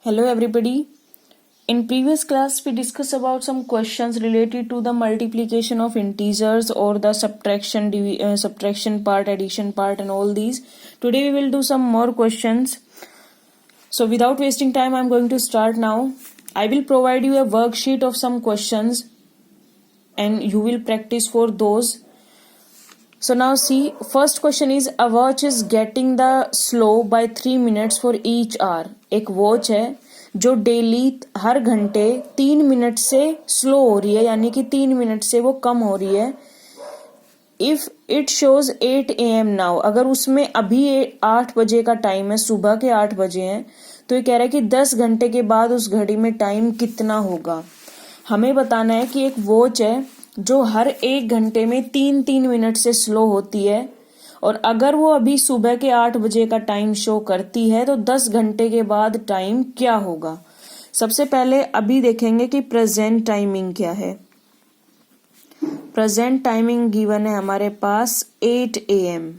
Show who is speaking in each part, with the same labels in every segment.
Speaker 1: Hello everybody. In previous class we discussed about some questions related to the multiplication of integers or the subtraction part, addition part and all these. Today we will do some more questions. So without wasting time I am going to start now. I will provide you a worksheet of some questions and you will practice for those. So now see, first question is a watch is getting the slow by 3 minutes for each hour. एक watch है जो daily हर घंटे 3 minute से slow हो रही है, यानी कि 3 मिनट से वो कम हो रही है. If it shows 8 AM now, अगर उसमें अभी 8 बजे का टाइम है, सुबह के 8 बजे हैं, तो ये कह रहा है कि 10 घंटे के बाद उस घड़ी में टाइम कितना होगा. हमें बताना है कि एक वॉच है जो हर 1 घंटे में 3-3 मिनट से स्लो होती है और अगर वो अभी सुबह के 8 बजे का टाइम शो करती है तो 10 घंटे के बाद टाइम क्या होगा. सबसे पहले अभी देखेंगे कि प्रेजेंट टाइमिंग क्या है. प्रेजेंट टाइमिंग गिवन है हमारे पास 8 AM.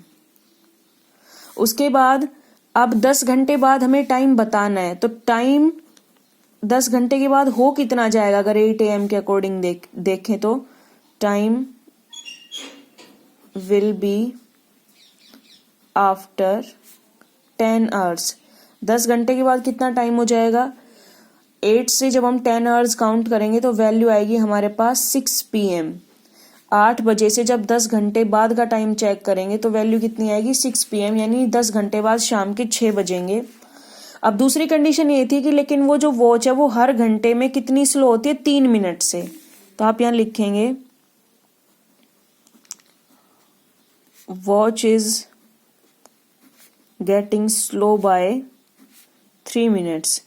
Speaker 1: उसके बाद अब 10 घंटे बाद हमें टाइम बताना है, तो टाइम 10 घंटे के बाद हो कितना जाएगा. अगर 8 AM के अकॉर्डिंग देखें तो time will be after 10 hours. 10 घंटे के बाद कितना टाइम हो जाएगा. 8 से जब हम 10 आवर्स काउंट करेंगे तो वैल्यू आएगी हमारे पास 6 PM. 8 बजे से जब 10 घंटे बाद का टाइम चेक करेंगे तो वैल्यू कितनी आएगी 6 PM, यानी 10 घंटे बाद शाम के 6 बजेंगे. अब दूसरी कंडीशन ये थी कि लेकिन वो जो वॉच है वो हर घंटे में कितनी स्लो होती है, 3 मिनट से. तो आप यहां लिखेंगे watch is getting slow by 3 minutes.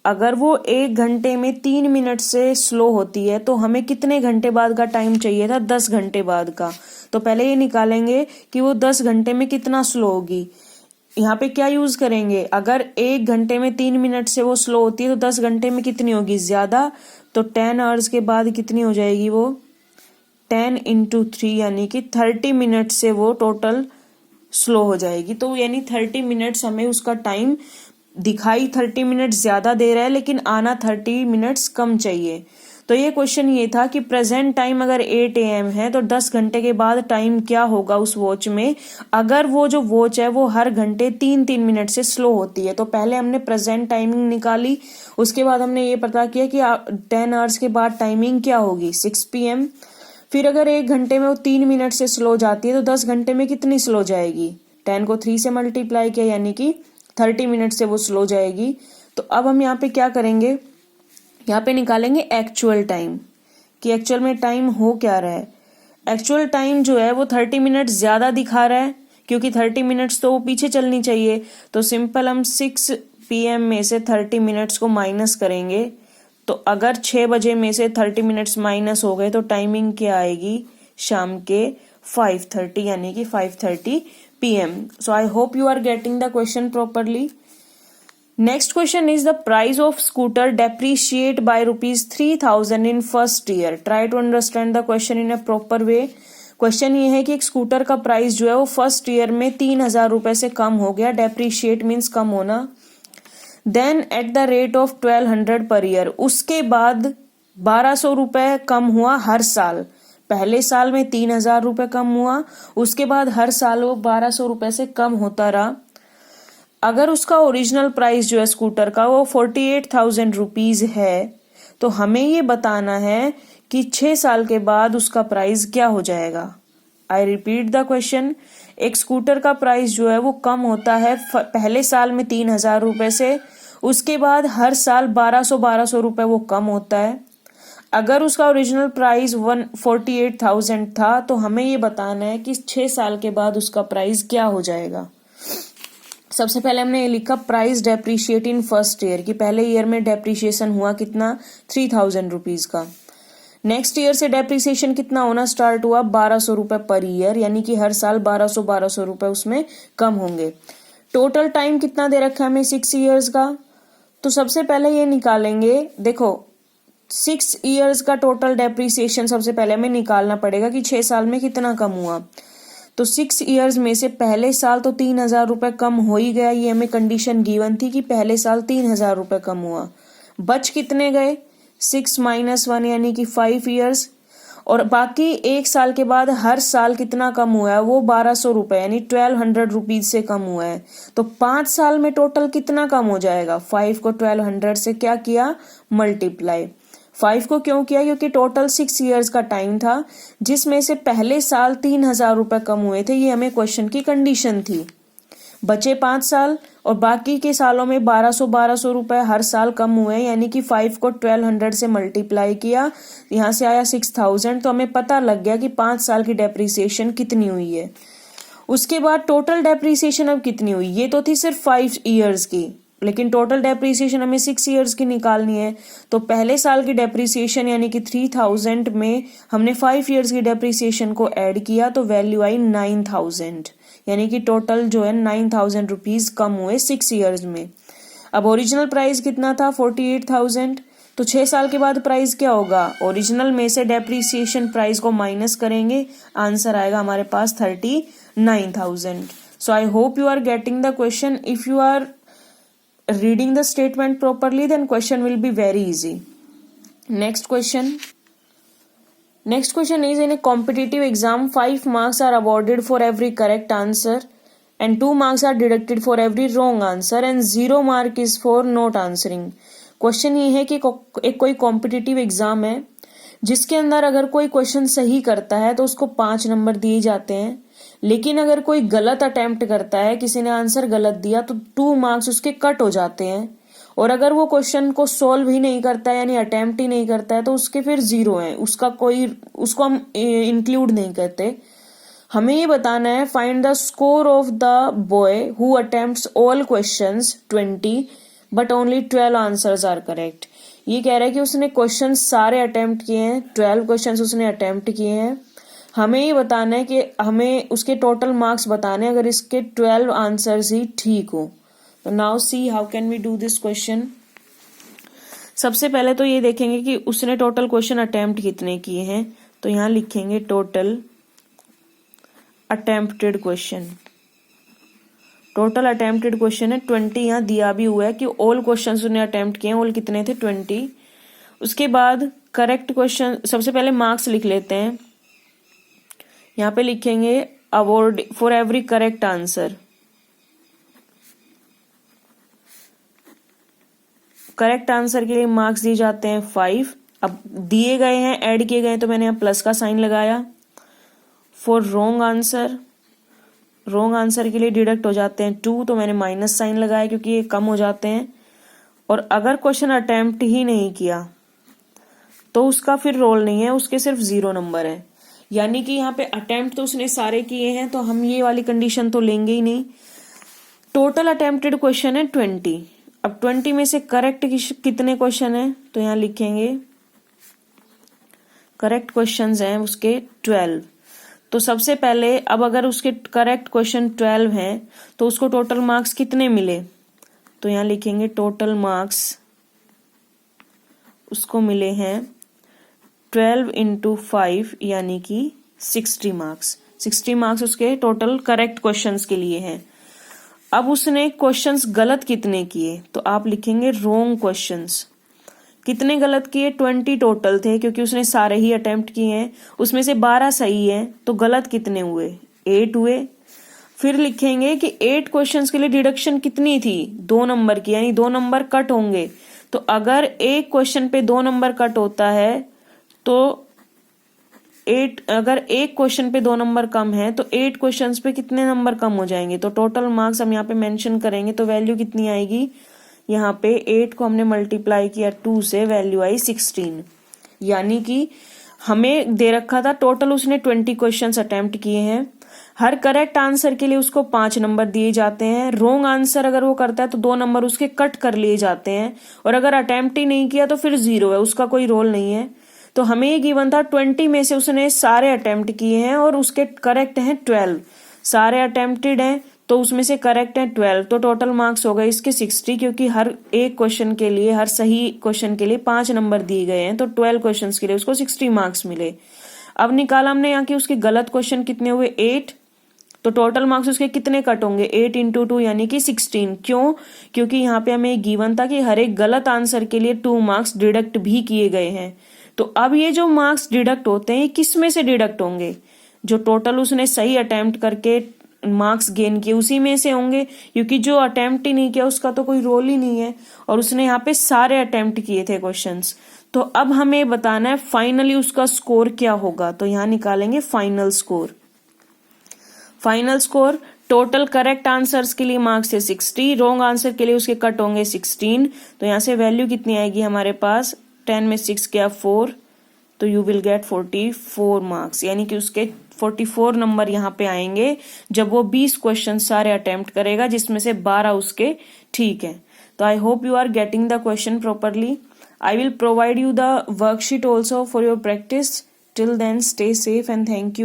Speaker 1: अगर वो 1 घंटे में 3 मिनट से स्लो होती है तो हमें कितने घंटे बाद का टाइम चाहिए था, 10 घंटे बाद का. तो पहले ये निकालेंगे कि वो 10 घंटे में कितना स्लो होगी. यहाँ पे क्या यूज करेंगे, अगर 1 घंटे में 3 मिनट से वो स्लो होती है तो 10 घंटे में कितनी होगी, ज्यादा. तो 10 आवर्स के बाद कितनी हो जाएगी वो 10 into 3, यानी कि 30 मिनट से वो टोटल स्लो हो जाएगी. तो यानी 30 मिनट्स हमें उसका टाइम दिखाई 30 मिनट ज्यादा दे रहा है लेकिन आना 30 मिनट्स कम चाहिए. तो ये क्वेश्चन ये था कि प्रेजेंट टाइम अगर 8 AM है तो 10 घंटे के बाद टाइम क्या होगा उस वॉच में, अगर वो जो वॉच है वो हर घंटे 3-3 मिनट से स्लो होती है. तो पहले हमने प्रेजेंट टाइमिंग निकाली, उसके बाद हमने ये पता किया कि 10 आवर्स के बाद टाइमिंग क्या होगी 6 PM. फिर अगर 1 घंटे में वो 3 मिनट से स्लो जाती है तो 10 घंटे में कितनी स्लो जाएगी, 10 को 3 से मल्टीप्लाई किया यानी कि 30 मिनट से वो स्लो जाएगी. तो अब हम यहाँ पे क्या करेंगे, यहाँ पे निकालेंगे एक्चुअल टाइम कि एक्चुअल में टाइम हो क्या रहा है. एक्चुअल टाइम जो है वो 30 मिनट ज्यादा दिखा रहा है क्योंकि 30 मिनट्स तो वो पीछे चलनी चाहिए. तो सिंपल हम 6 PM में से 30 मिनट्स को माइनस करेंगे. तो अगर 6 बजे में से 30 मिनट्स माइनस हो गए तो टाइमिंग क्या आएगी, शाम के 5:30, यानी कि 5:30 PM. So I hope you are getting the question properly. Next question is the price of scooter depreciate by ₹3,000 in first year. Try to understand the question in a proper way. Question ये है कि एक scooter का price जो है वो first year में 3,000 रुपए से कम हो गया. डेप्रिशिएट मीन्स कम होना. Then at the rate of 1,200 per year. उसके बाद 1,200 रुपए कम हुआ हर साल. पहले साल में 3,000 रुपए कम हुआ, उसके बाद हर साल वो 1,200 रुपए से कम होता रहा. अगर उसका ओरिजिनल प्राइस जो है स्कूटर का वो 48,000 रुपीज है तो हमें ये बताना है कि 6 साल के बाद उसका प्राइस क्या हो जाएगा. I repeat the question. एक स्कूटर का प्राइस जो है वो कम होता है पहले साल में 3,000 रुपए से, उसके बाद हर साल 1,200 रुपए वो कम होता है. अगर उसका ओरिजिनल प्राइस 48,000 था तो हमें ये बताना है कि 6 साल के बाद उसका प्राइस क्या हो जाएगा. सबसे पहले हमने ये लिखा price depreciate in first year, कि पहले ईयर में डेप्रिशिएशन हुआ कितना 3,000 रुपीज का. नेक्स्ट ईयर से डेप्रिसिएशन कितना होना स्टार्ट हुआ 1,200 रुपए पर ईयर, यानी कि हर साल 1,200 रुपए उसमें कम होंगे. टोटल टाइम कितना दे रखा है हमें 6 ईयर्स का. तो सबसे पहले ये निकालेंगे, देखो 6 ईयर्स का टोटल डेप्रिसिएशन सबसे पहले हमें निकालना पड़ेगा कि 6 साल में कितना कम हुआ. तो 6 ईयर्स में से पहले साल तो 3,000 रुपये कम हो ही गया, ये हमें कंडीशन गिवन थी कि पहले साल 3,000 रुपये कम हुआ। बच कितने गए? 6 - 1 यानी कि 5 ईयर्स। और बाकी एक साल के बाद हर साल कितना कम हुआ है? वो 1,200 रुपये यानी 1,200 रुपीज से कम हुआ है। तो 5 साल में टोटल कितना कम हो जाएगा? 5 को 1,200 से क्या किया? मल्टीप्लाई। 5 को क्यों किया? क्योंकि टोटल 6 ईयर्स का टाइम था जिसमें से पहले साल 3,000 रुपये कम हुए थे, ये हमें क्वेश्चन की कंडीशन थी। बचे 5 साल और बाकी के सालों में 1,200 रुपए हर साल कम हुए, यानी कि 5 को 1,200 से मल्टीप्लाई किया, यहाँ से आया 6,000। तो हमें पता लग गया कि 5 साल की डेप्रिसिएशन कितनी हुई है। उसके बाद टोटल डेप्रिसिएशन अब कितनी हुई? ये तो थी सिर्फ 5 ईयर्स की, लेकिन टोटल डेप्रिसिएशन हमें 6 ईयर्स की निकालनी है। तो पहले साल की डेप्रिसिएशन यानी कि 3,000 में हमने 5 ईयर्स की डेप्रिसिएशन को ऐड किया तो वैल्यू आई 9,000, यानी कि टोटल जो है 9,000 रुपीज कम हुए 6 ईयर्स में। अब ओरिजिनल प्राइस कितना था? 48,000। तो 6 साल के बाद प्राइस क्या होगा? ओरिजिनल में से डेप्रिसिएशन प्राइस को माइनस करेंगे, आंसर आएगा हमारे पास 39,000। So I hope you are getting the question. If you are reading the statement properly, then question will be very easy. Next question is, in a competitive exam 5 marks are awarded for every correct answer and 2 marks are deducted for every wrong answer and 0 mark is for not answering. Question ये है कि एक कोई competitive exam है जिसके अंदर अगर कोई क्वेश्चन सही करता है तो उसको 5 नंबर दिए जाते हैं, लेकिन अगर कोई गलत अटेम्प्ट करता है, किसी ने आंसर गलत दिया, तो 2 मार्क्स उसके कट हो जाते हैं। और अगर वो क्वेश्चन को सॉल्व ही नहीं करता है यानी अटेम्प्ट ही नहीं करता है तो उसके फिर 0 है, उसको हम इंक्लूड नहीं करते। हमें ये बताना है find the score of the boy who attempts all questions 20 but only 12 answers are correct. ये कह रहा है कि उसने क्वेश्चन सारे अटेम्प्ट किए हैं, 12 क्वेश्चन उसने अटेम्प्ट किए हैं। हमें ये बताना है कि हमें उसके टोटल मार्क्स बताने अगर इसके 12 आंसर्स ही ठीक हो। तो now see how can we do this question. सबसे पहले तो ये देखेंगे कि उसने टोटल क्वेश्चन अटेम्प्ट कितने किए हैं। तो यहाँ लिखेंगे total attempted question. Total attempted question है 20, यहाँ दिया भी हुआ है कि ऑल क्वेश्चन उसने अटेम्प्ट किए हैं। ऑल कितने थे? 20। उसके बाद करेक्ट क्वेश्चन, सबसे पहले मार्क्स लिख लेते हैं। यहाँ पे लिखेंगे award for every correct answer. Correct answer के लिए मार्क्स दिए जाते हैं 5। अब दिए गए हैं, ऐड किए गए, तो मैंने यहाँ प्लस का साइन लगाया। फॉर रॉन्ग आंसर के लिए डिडक्ट हो जाते हैं 2, तो मैंने माइनस साइन लगाया क्योंकि ये कम हो जाते हैं। और अगर क्वेश्चन अटेम्प्ट ही नहीं किया तो उसका फिर रोल नहीं है, उसके सिर्फ 0 नंबर है। यानी कि यहाँ पे अटेम्प्ट तो उसने सारे किए हैं तो हम ये वाली कंडीशन तो लेंगे ही नहीं। टोटल अटेम्प्टेड क्वेश्चन है 20। अब 20 में से करेक्ट कितने क्वेश्चन है? तो यहाँ लिखेंगे करेक्ट क्वेश्चंस हैं उसके 12। तो सबसे पहले अब अगर उसके करेक्ट क्वेश्चन 12 हैं तो उसको टोटल मार्क्स कितने मिले? तो यहाँ लिखेंगे टोटल मार्क्स उसको मिले हैं 12 × 5 यानी कि 60 मार्क्स। 60 मार्क्स उसके टोटल करेक्ट क्वेश्चंस के लिए हैं। अब उसने क्वेश्चंस गलत कितने किए? तो आप लिखेंगे रॉन्ग क्वेश्चंस। कितने गलत किए? 20 टोटल थे क्योंकि उसने सारे ही अटेम्प्ट किए हैं, उसमें से 12 सही है, तो गलत कितने हुए? 8 हुए। फिर लिखेंगे कि 8 क्वेश्चंस के लिए डिडक्शन कितनी थी? 2 नंबर की, यानी 2 नंबर कट होंगे। तो अगर एक क्वेश्चन पे 2 नंबर कट होता है तो अगर एक क्वेश्चन पे 2 नंबर कम है तो 8 क्वेश्चंस पे कितने नंबर कम हो जाएंगे? तो टोटल मार्क्स हम यहाँ पे मेंशन करेंगे तो वैल्यू कितनी आएगी? यहाँ पे 8 को हमने मल्टीप्लाई किया 2 से, वैल्यू आई 16। यानी कि हमें दे रखा था टोटल उसने 20 क्वेश्चंस अटेम्प्ट किए हैं। हर करेक्ट आंसर के लिए उसको 5 नंबर दिए जाते हैं। रॉन्ग आंसर अगर वो करता है तो 2 नंबर उसके कट कर लिए जाते हैं। और अगर अटेम्प्ट ही नहीं किया तो फिर 0 है, उसका कोई रोल नहीं है। तो हमें ये गिवन था 20 में से उसने सारे अटेम्प्ट किए हैं और उसके करेक्ट हैं 12। सारे अटेम्प्टेड हैं तो उसमें से करेक्ट है 12, तो टोटल मार्क्स हो गए इसके 60 क्योंकि हर एक क्वेश्चन के लिए, हर सही क्वेश्चन के लिए 5 नंबर दिए गए हैं। तो 12 क्वेश्चंस के लिए उसको 60 मार्क्स मिले। अब निकाला हमने यहाँ की उसके गलत क्वेश्चन कितने हुए? 8। तो टोटल मार्क्स उसके कितने कट होंगे, 8 इंटू 2 यानी कि 16। क्यों? क्योंकि यहाँ पे हमें गिवन था कि हर एक गलत आंसर के लिए 2 मार्क्स डिडक्ट भी किए गए हैं। तो अब ये जो मार्क्स डिडक्ट होते हैं किस में से डिडक्ट होंगे, जो टोटल उसने सही अटेम्प्ट करके मार्क्स गेन किए उसी में से होंगे, क्योंकि जो अटेम्प्ट ही नहीं किया उसका तो कोई रोल ही नहीं है, और उसने यहाँ पे सारे अटेम्प्ट किए थे क्वेश्चंस। तो अब हमें बताना है फाइनली उसका स्कोर क्या होगा। तो यहाँ निकालेंगे final score. Final score total correct answers के लिए मार्क्स है 60, रॉन्ग आंसर के लिए उसके कट होंगे 16। तो यहाँ से वैल्यू कितनी आएगी हमारे पास, 10 में 6 गया 4, तो यू विल गेट 44 मार्क्स, यानी कि उसके 44 नंबर यहाँ पे आएंगे जब वो 20 क्वेश्चन सारे अटेम्प्ट करेगा, जिसमें से 12 उसके ठीक है। तो I hope you are getting the question properly. I will provide you the worksheet also for your practice. Till then, stay safe and thank you.